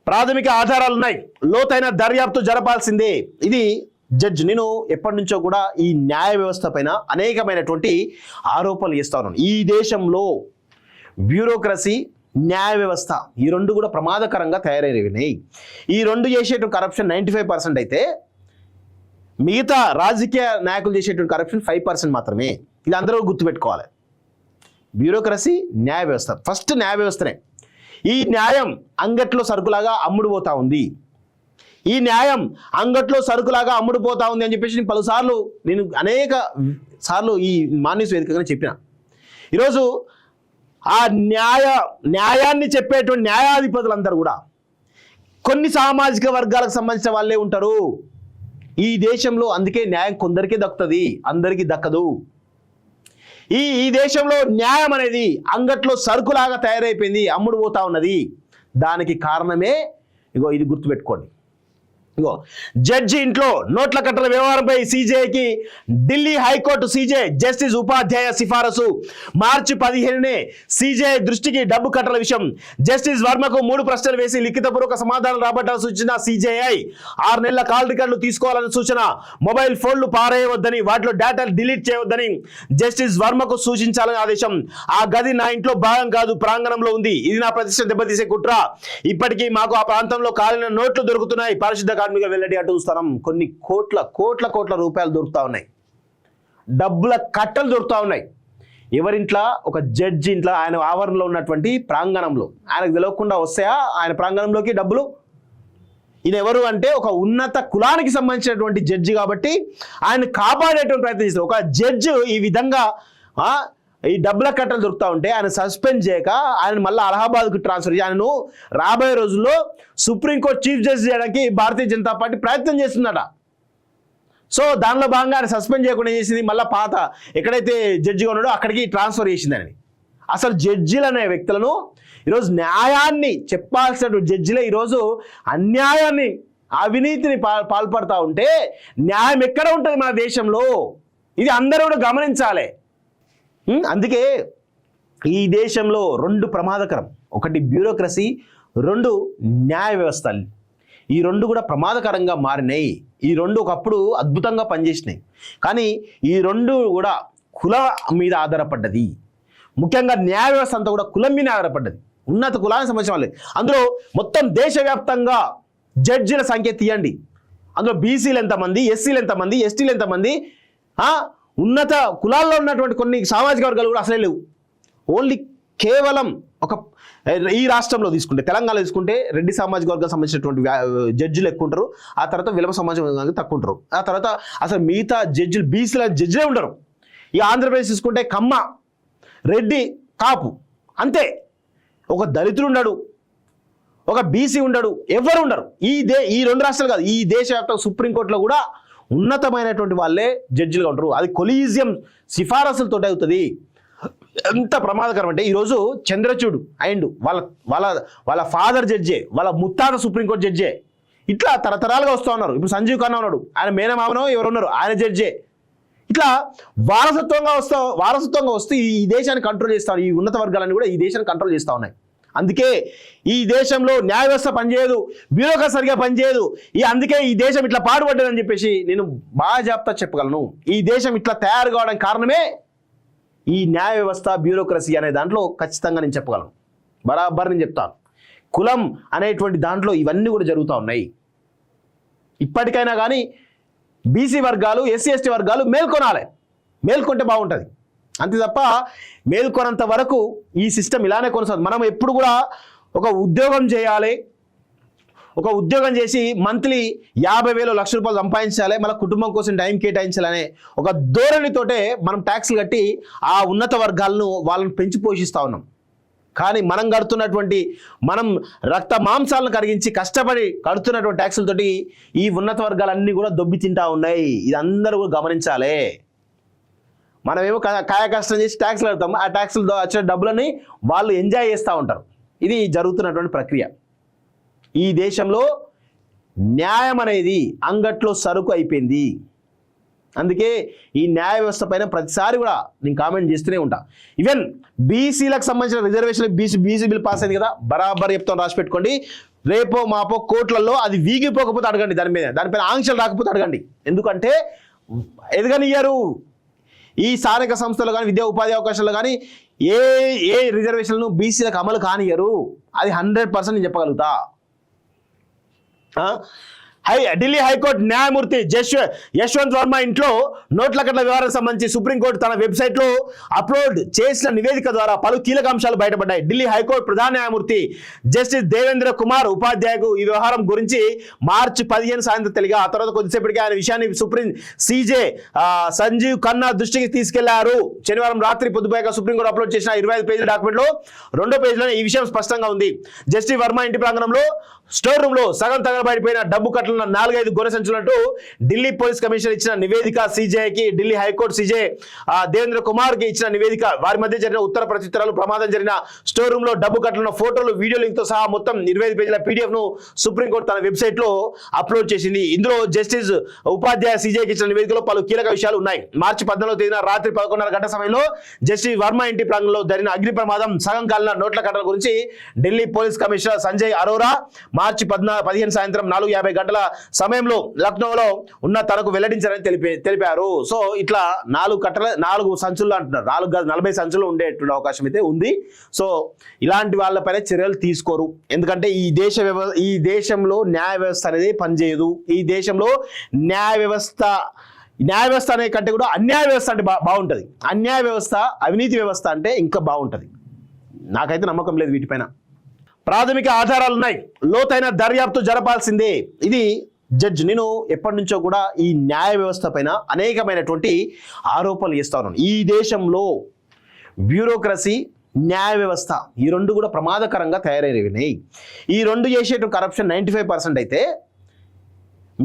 ప్రాథమిక ఆధారాలు ఉన్నాయి, లోతైన దర్యాప్తు జరపాల్సిందే. ఇది జడ్జ్. నేను ఎప్పటి నుంచో కూడా ఈ న్యాయ వ్యవస్థ పైన అనేకమైనటువంటి ఆరోపణలు చేస్తా ఉన్నాను. ఈ దేశంలో బ్యూరోక్రసీ, న్యాయ వ్యవస్థ ఈ రెండు కూడా ప్రమాదకరంగా తయారైనవి. ఈ రెండు చేసేటువంటి కరప్షన్ 95% అయితే మిగతా రాజకీయ నాయకులు చేసేటువంటి కరప్షన్ 5% మాత్రమే. ఇది అందరూ గుర్తుపెట్టుకోవాలి. బ్యూరోక్రసీ, న్యాయ వ్యవస్థ. ఫస్ట్ న్యాయ వ్యవస్థనే. ఈ న్యాయం అంగట్లో సరుకులాగా అమ్ముడు పోతా ఉంది. ఈ న్యాయం అంగట్లో సరుకులాగా అమ్ముడు పోతా ఉంది అని చెప్పేసి నేను అనేక సార్లు ఈ మాన్యూస్ వేదికగానే చెప్పిన. ఈరోజు ఆ న్యాయాన్ని చెప్పేటువంటి న్యాయాధిపతులందరూ కూడా కొన్ని సామాజిక వర్గాలకు సంబంధించిన వాళ్ళే ఉంటారు ఈ దేశంలో. అందుకే న్యాయం కొందరికే దక్కుతుంది, అందరికీ దక్కదు. ఈ దేశంలో న్యాయం అనేది అంగట్లో సరుకులాగా తయారైపోయింది, అమ్ముడు పోతా ఉన్నది. దానికి కారణమే ఇది గుర్తుపెట్టుకోండి. జడ్జి ఇంట్లో నోట్ల కట్టల వ్యవహారంపై సీజేఐకి ఢిల్లీ హైకోర్టు సీజే జస్టిస్ ఉపాధ్యాయ సిఫారసు. మార్చి 15నే సీజేఐ దృష్టికి డబ్బు కట్టల విషయం. జస్టిస్ వర్మకు 3 ప్రశ్నలు వేసి లిఖితపూర్వక సమాధానం రాబట్టాలని సూచన సీజేఐ. 6 నెలల కాల్ రికార్డులు తీసుకోవాలని సూచన. మొబైల్ ఫోన్లు పారేయవద్దని, వాటిలో డేటా డిలీట్ చేయవద్దని జస్టిస్ వర్మకు సూచించాలని ఆదేశం. ఆ గది నా ఇంట్లో భాగం కాదు, ప్రాంగణంలో ఉంది. ఇది నా ప్రతిష్ట దెబ్బతీసే కుట్ర. ఇప్పటికీ మాకు ఆ ప్రాంతంలో కాలిన నోట్లు దొరుకుతున్నాయి. పరిశుద్ధ కార్మిక వెల్లడి అటు స్థలం కొన్ని కోట్ల రూపాయలు దొరుకుతా ఉన్నాయి, డబ్బుల కట్టలు దొరుకుతా ఉన్నాయి. ఎవరింట్లో? ఒక జడ్జి ఇంట్లో, ఆయన ఆవరణలో ఉన్నటువంటి ప్రాంగణంలో. ఆయనకు తెలియకుండా వస్తాయా ఆయన ప్రాంగణంలోకి డబ్బులు? ఈయన ఎవరు అంటే ఒక ఉన్నత కులానికి సంబంధించినటువంటి జడ్జి కాబట్టి ఆయన కాపాడేటువంటి ప్రయత్నం చేస్తారు. ఒక జడ్జి ఈ విధంగా ఈ డబ్బుల కట్టలు దొరుకుతూ ఉంటే ఆయన సస్పెండ్ చేయక ఆయన మళ్ళీ అలహాబాద్కు ట్రాన్స్ఫర్ చేసి ఆయనను రాబోయే రోజుల్లో సుప్రీంకోర్టు చీఫ్ జస్టిస్ చేయడానికి భారతీయ జనతా పార్టీ ప్రయత్నం చేస్తుందట. సో దానిలో భాగంగా ఆయన సస్పెండ్ చేయకుండా చేసింది మళ్ళీ పాత ఎక్కడైతే జడ్జిగా ఉన్నాడో అక్కడికి ట్రాన్స్ఫర్ చేసిందని. అసలు జడ్జిలు అనే వ్యక్తులను ఈరోజు న్యాయాన్ని చెప్పాల్సినటువంటి జడ్జిలే ఈరోజు అన్యాయాన్ని, అవినీతిని పాల్పడతా ఉంటే న్యాయం ఎక్కడ ఉంటుంది మన దేశంలో? ఇది అందరూ కూడా గమనించాలి. అందుకే ఈ దేశంలో 2 ప్రమాదకరం. ఒకటి బ్యూరోక్రసీ, 2 న్యాయ వ్యవస్థలు. ఈ 2 కూడా ప్రమాదకరంగా మారినాయి. ఈ 2 ఒకప్పుడు అద్భుతంగా పనిచేసినాయి. కానీ ఈ 2 కూడా కులం మీద ఆధారపడ్డది. ముఖ్యంగా న్యాయ వ్యవస్థ అంతా కూడా కులం మీద ఆధారపడ్డది. ఉన్నత కులానికి సంబంధించిన వాళ్ళే. అందులో మొత్తం దేశవ్యాప్తంగా జడ్జిల సంఖ్య తీయండి. అందులో బీసీలు ఎంతమంది, ఎస్సీలు ఎంతమంది, ఎస్టీలు ఎంతమంది, ఉన్నత కులాల్లో ఉన్నటువంటి కొన్ని సామాజిక వర్గాలు కూడా అసలే లేవు. ఓన్లీ కేవలం ఈ రాష్ట్రంలో తీసుకుంటే, తెలంగాణ తీసుకుంటే రెడ్డి సామాజిక వర్గానికి సంబంధించినటువంటి జడ్జిలు ఎక్కువ ఉంటారు. ఆ తర్వాత విలమ సామాజిక వర్గానికి తక్కువ ఉంటారు. ఆ తర్వాత అసలు మిగతా జడ్జిలు బీసీల జడ్జిలే ఉండరు. ఈ ఆంధ్రప్రదేశ్ తీసుకుంటే కమ్మ, రెడ్డి, కాపు అంతే. ఒక దళితుడు ఉండడు, ఒక బీసీ ఉండడు, ఎవరు ఉండరు. ఈ 2 రాష్ట్రాలు కాదు, ఈ దేశవ్యాప్తంగా సుప్రీంకోర్టులో కూడా ఉన్నతమైనటువంటి వాళ్ళే జడ్జిలుగా ఉంటారు. అది కొలీజియం సిఫారసులతో అవుతుంది. ఎంత ప్రమాదకరం అంటే ఈరోజు చంద్రచూడ్ అండ్ వాళ్ళ ఫాదర్ జడ్జే, వాళ్ళ ముత్తాత సుప్రీంకోర్టు జడ్జే. ఇట్లా తరతరాలుగా వస్తూ ఉన్నారు. ఇప్పుడు సంజీవ్ ఖన్నా ఉన్నాడు, ఆయన మేనమామనో ఎవరు ఉన్నారు, ఆయన జడ్జే. ఇట్లా వారసత్వంగా వస్తూ ఈ దేశాన్ని కంట్రోల్ చేస్తారు. ఈ ఉన్నత వర్గాలన్నీ కూడా ఈ దేశాన్ని కంట్రోల్ చేస్తూ ఉన్నాయి. అందుకే ఈ దేశంలో న్యాయ వ్యవస్థ పనిచేయదు, బ్యూరోక్రసీ సరిగా పనిచేయదు. అందుకే ఈ దేశం ఇట్లా పాడుపడ్డదని చెప్పేసి నేను బాగా చెప్పగలను. ఈ దేశం ఇట్లా తయారు కావడానికి కారణమే ఈ న్యాయ వ్యవస్థ, బ్యూరోక్రసీ అనే దాంట్లో ఖచ్చితంగా నేను చెప్పగలను. బరాబర్ నేను చెప్తాను. కులం అనేటువంటి దాంట్లో ఇవన్నీ కూడా జరుగుతూ ఉన్నాయి. ఇప్పటికైనా కానీ బీసీ వర్గాలు, ఎస్సీ ఎస్టీ వర్గాలు మేల్కొంటే బాగుంటుంది. అంతే తప్ప మేల్కొనంత వరకు ఈ సిస్టమ్ ఇలానే కొనసాగుతుంది. మనం ఎప్పుడు కూడా ఒక ఉద్యోగం చేయాలి, ఒక ఉద్యోగం చేసి మంత్లీ 50,000 లక్ష రూపాయలు సంపాదించాలి, మళ్ళీ కుటుంబం కోసం టైం కేటాయించాలనే ఒక ధోరణితోటే మనం ట్యాక్స్లు కట్టి ఆ ఉన్నత వర్గాలను వాళ్ళని పెంచి పోషిస్తూ ఉన్నాం. కానీ మనం రక్త మాంసాలను కరిగించి కష్టపడి కడుతున్నటువంటి ట్యాక్సులతోటి ఈ ఉన్నత వర్గాలన్నీ కూడా దొబ్బి తింటా ఉన్నాయి. ఇది అందరూ కూడా గమనించాలి. మనమేమో కాయ కష్టం చేసి ట్యాక్స్లు కడతాము, ఆ ట్యాక్స్లతో వచ్చిన డబ్బులని వాళ్ళు ఎంజాయ్ చేస్తూ ఉంటారు. ఇది జరుగుతున్నటువంటి ప్రక్రియ. ఈ దేశంలో న్యాయం అనేది అంగట్లో సరుకు అయిపోయింది. అందుకే ఈ న్యాయ వ్యవస్థ పైన ప్రతిసారి కూడా నేను కామెంట్ చేస్తూనే ఉంటా. ఈవెన్ బీసీలకు సంబంధించిన రిజర్వేషన్ బీసీ బిల్ పాస్ అయింది కదా, బరాబర్ చెప్తాం, రాసి పెట్టుకోండి. రేపో మాపో కోర్టులలో అది వీగిపోకపోతే అడగండి, దానిపైన ఆంక్షలు రాకపోతే అడగండి. ఎందుకంటే ఎదగనియ్యారు. ఈ స్థానిక సంస్థలు కానీ విద్యా ఉపాధి అవకాశాలు కానీ ఏ రిజర్వేషన్లను బీసీలకు అమలు కానియరు. అది 100% నేను చెప్పగలుగుతా. ఢిల్లీ హైకోర్టు న్యాయమూర్తి యశ్వంత్ వర్మ ఇంట్లో నోట్ల కట్ల వ్యవహారం సంబంధించి సుప్రీంకోర్టు తన వెబ్సైట్లో అప్లోడ్ చేసిన నివేదిక ద్వారా పలు కీలక అంశాలు బయటపడ్డాయి. ఢిల్లీ హైకోర్టు ప్రధాన న్యాయమూర్తి జస్టిస్ దేవేంద్ర కుమార్ ఉపాధ్యాయకు ఈ వ్యవహారం గురించి మార్చి 15 సాయంత్రం తెలియగా, ఆ తర్వాత కొద్దిసేపటికి ఆయన విషయాన్ని సుప్రీం సీజే సంజీవ్ ఖన్నా దృష్టికి తీసుకెళ్లారు. శనివారం రాత్రి పొద్దుపోయాక సుప్రీంకోర్టు అప్లోడ్ చేసిన 25 పేజీల డాక్యుమెంట్లో 2వ పేజీలో ఈ విషయం స్పష్టంగా ఉంది. జస్టిస్ వర్మ ఇంటి ప్రాంగణంలో స్టోర్ రూమ్ లో సగం తగలబడిపోయిన డబ్బు కట్టలను 4-5 గొర్రె సంచులంటూ ఢిల్లీ పోలీస్ కమిషనర్ ఇచ్చిన నివేదిక, సీజేకి ఢిల్లీ హైకోర్టు సీజే దేవేంద్ర కుమార్ కి ఇచ్చిన నివేదిక, వారి మధ్య జరిగిన ఉత్తర ప్రత్యుత్తరాలు, ప్రమాదం జరిగిన స్టోర్ రూమ్ లో డబ్బు కట్టలను ఫోటోలు, వీడియో లింక్ తో సహా మొత్తం 25 పేజీల పీడిఎఫ్ ను సుప్రీంకోర్టు తన వెబ్సైట్ లో అప్లోడ్ చేసింది. ఇందులో జస్టిస్ ఉపాధ్యాయ సీజేకి ఇచ్చిన నివేదికలో పలు కీలక విషయాలు ఉన్నాయి. మార్చి 14వ తేదీన రాత్రి 11:30 గంటల సమయంలో జస్టిస్ వర్మ ఇంటి ప్రాంగణంలో జరిగిన అగ్ని ప్రమాదం, సగం కాలిన నోట్ల కట్టల గురించి ఢిల్లీ పోలీస్ కమిషనర్ సంజయ్ అరోరా మార్చి 15 సాయంత్రం 4:50 గంటల సమయంలో లక్నోలో ఉన్న తనకు వెల్లడించారని తెలిపారు. సో ఇట్లా 4 సంచులు అంటున్నారు, 40 సంచులు ఉండేటువంటి అవకాశం అయితే ఉంది. సో ఇలాంటి వాళ్ళపైన చర్యలు తీసుకోరు. ఎందుకంటే ఈ దేశంలో న్యాయ వ్యవస్థ అనేది పనిచేయదు. ఈ దేశంలో న్యాయ వ్యవస్థ అనే కంటే కూడా అన్యాయ వ్యవస్థ అంటే బాగుంటుంది. అన్యాయ వ్యవస్థ, అవినీతి వ్యవస్థ అంటే ఇంకా బాగుంటుంది. నాకైతే నమ్మకం లేదు వీటిపైన. ప్రాథమిక ఆధారాలు ఉన్నాయి, లోతైన దర్యాప్తు జరపాల్సిందే. ఇది జడ్జ్. నేను ఎప్పటి నుంచో కూడా ఈ న్యాయ వ్యవస్థ పైన అనేకమైనటువంటి ఆరోపణలు చేస్తా ఉన్నాను. ఈ దేశంలో బ్యూరోక్రసీ, న్యాయ వ్యవస్థ ఈ రెండు కూడా ప్రమాదకరంగా తయారైనవి. ఈ రెండు చేసేటువంటి కరప్షన్ 95% అయితే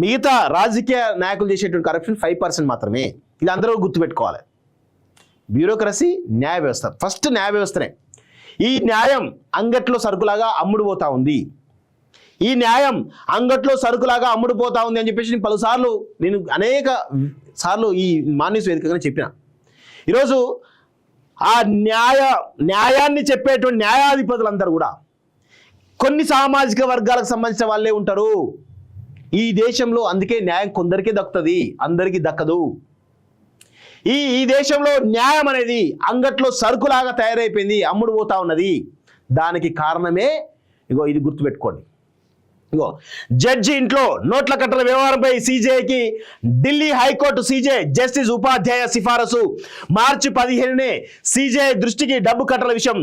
మిగతా రాజకీయ నాయకులు చేసేటువంటి కరప్షన్ 5% మాత్రమే. ఇది అందరూ గుర్తుపెట్టుకోవాలి. బ్యూరోక్రసీ, న్యాయ వ్యవస్థ. ఫస్ట్ న్యాయ వ్యవస్థనే. ఈ న్యాయం అంగట్లో సరుకులాగా అమ్ముడు పోతా ఉంది. ఈ న్యాయం అంగట్లో సరుకులాగా అమ్ముడు పోతా ఉంది అని చెప్పేసి నేను అనేక సార్లు ఈ మాన్యూస్ వేదికగానే చెప్పిన. ఈరోజు ఆ న్యాయాన్ని చెప్పేటువంటి న్యాయాధిపతులందరూ కూడా కొన్ని సామాజిక వర్గాలకు సంబంధించిన వాళ్ళే ఉంటారు ఈ దేశంలో. అందుకే న్యాయం కొందరికే దక్కుతుంది, అందరికీ దక్కదు. ఈ దేశంలో న్యాయం అనేది అంగట్లో సరుకులాగా తయారైపోయింది, అమ్ముడు పోతా ఉన్నది. దానికి కారణమే ఇది గుర్తుపెట్టుకోండి. జడ్జి ఇంట్లో నోట్ల కట్టల వ్యవహారంపై సీజేకి ఢిల్లీ హైకోర్టు సీజే జస్టిస్ ఉపాధ్యాయ సిఫారసు. మార్చి 15నే సీజే దృష్టికి డబ్బు కట్టల విషయం